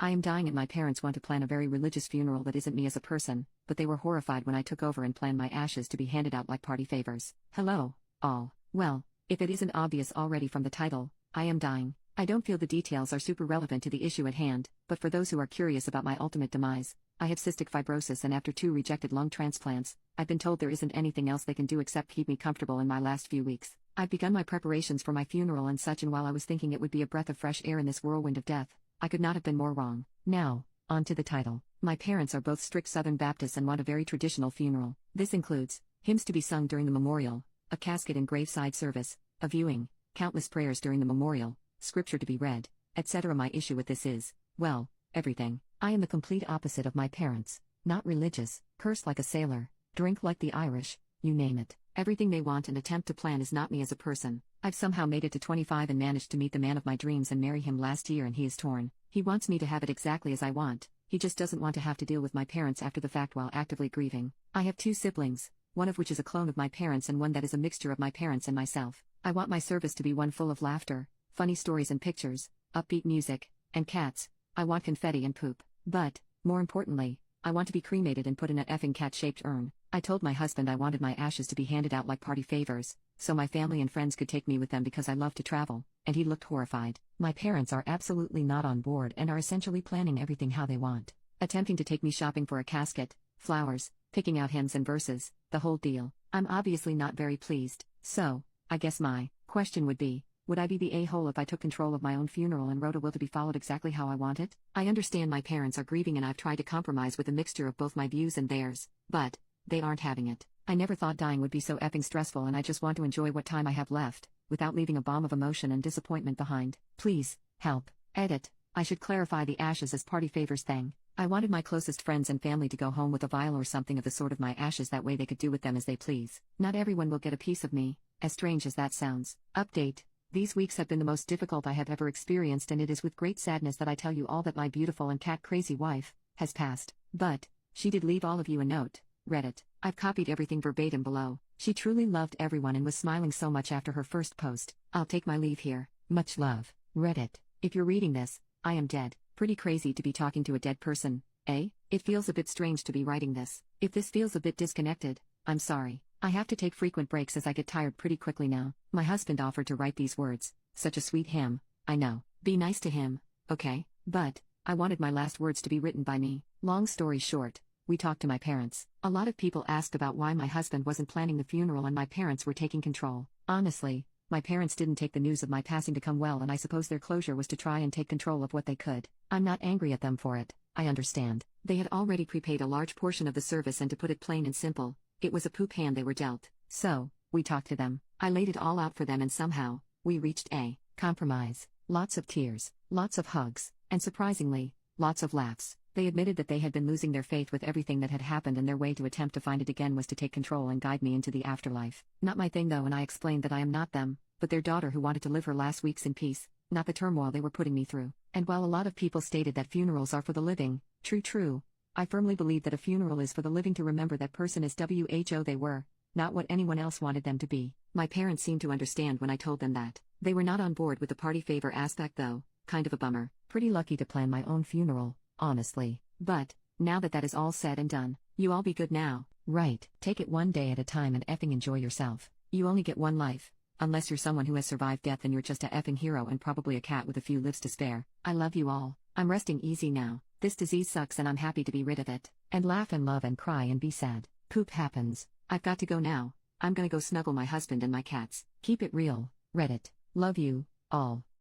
I am dying and my parents want to plan a very religious funeral that isn't me as a person, but they were horrified when I took over and planned my ashes to be handed out like party favors. Hello, all. Well, if it isn't obvious already from the title, I am dying. I don't feel the details are super relevant to the issue at hand, but for those who are curious about my ultimate demise, I have cystic fibrosis and after 2 rejected lung transplants, I've been told there isn't anything else they can do except keep me comfortable in my last few weeks. I've begun my preparations for my funeral and such, and while I was thinking it would be a breath of fresh air in this whirlwind of death, I could not have been more wrong. Now, on to the title. My parents are both strict Southern Baptists and want a very traditional funeral. This includes hymns to be sung during the memorial, a casket and graveside service, a viewing, countless prayers during the memorial, scripture to be read, etc. My issue with this is, well, everything. I am the complete opposite of my parents. Not religious, curse like a sailor, drink like the Irish, you name it. Everything they want and attempt to plan is not me as a person. I've somehow made it to 25 and managed to meet the man of my dreams and marry him last year, and he is torn. He wants me to have it exactly as I want. He just doesn't want to have to deal with my parents after the fact while actively grieving. I have 2 siblings, one of which is a clone of my parents and one that is a mixture of my parents and myself. I want my service to be one full of laughter, funny stories and pictures, upbeat music, and cats. I want confetti and poop. But, more importantly, I want to be cremated and put in a effing cat-shaped urn. I told my husband I wanted my ashes to be handed out like party favors, so my family and friends could take me with them because I love to travel, and he looked horrified. My parents are absolutely not on board and are essentially planning everything how they want. Attempting to take me shopping for a casket, flowers, picking out hymns and verses, the whole deal. I'm obviously not very pleased, so, I guess my question would be, would I be the a-hole if I took control of my own funeral and wrote a will to be followed exactly how I want it? I understand my parents are grieving and I've tried to compromise with a mixture of both my views and theirs, but they aren't having it. I never thought dying would be so effing stressful, and I just want to enjoy what time I have left, without leaving a bomb of emotion and disappointment behind. Please, help. Edit. I should clarify the ashes as party favors thing. I wanted my closest friends and family to go home with a vial or something of the sort of my ashes, that way they could do with them as they please. Not everyone will get a piece of me, as strange as that sounds. Update. These weeks have been the most difficult I have ever experienced, and it is with great sadness that I tell you all that my beautiful and cat-crazy wife has passed. But she did leave all of you a note. Reddit. I've copied everything verbatim below. She truly loved everyone and was smiling so much after her first post. I'll take my leave here. Much love. Reddit. If you're reading this, I am dead. Pretty crazy to be talking to a dead person, eh? It feels a bit strange to be writing this. If this feels a bit disconnected, I'm sorry. I have to take frequent breaks as I get tired pretty quickly now. My husband offered to write these words. Such a sweet him. I know. Be nice to him, okay? But I wanted my last words to be written by me. Long story short, we talked to my parents. A lot of people asked about why my husband wasn't planning the funeral and my parents were taking control. Honestly, my parents didn't take the news of my passing to come well, and I suppose their closure was to try and take control of what they could. I'm not angry at them for it. I understand. They had already prepaid a large portion of the service, and to put it plain and simple, it was a poop hand they were dealt. So, we talked to them. I laid it all out for them, and somehow, we reached a compromise. Lots of tears, lots of hugs, and surprisingly, lots of laughs. They admitted that they had been losing their faith with everything that had happened, and their way to attempt to find it again was to take control and guide me into the afterlife. Not my thing though, and I explained that I am not them, but their daughter who wanted to live her last weeks in peace, not the turmoil they were putting me through. And while a lot of people stated that funerals are for the living, true, I firmly believe that a funeral is for the living, to remember that person as who they were, not what anyone else wanted them to be. My parents seemed to understand when I told them that. They were not on board with the party favor aspect though, kind of a bummer. Pretty lucky to plan my own funeral, honestly. But now that that is all said and done, you all be good now. Right. Take it one day at a time and effing enjoy yourself. You only get one life. Unless you're someone who has survived death, and you're just a effing hero and probably a cat with a few lives to spare. I love you all. I'm resting easy now. This disease sucks and I'm happy to be rid of it. And laugh and love and cry and be sad. Poop happens. I've got to go now. I'm gonna go snuggle my husband and my cats. Keep it real. Reddit. Love you, all.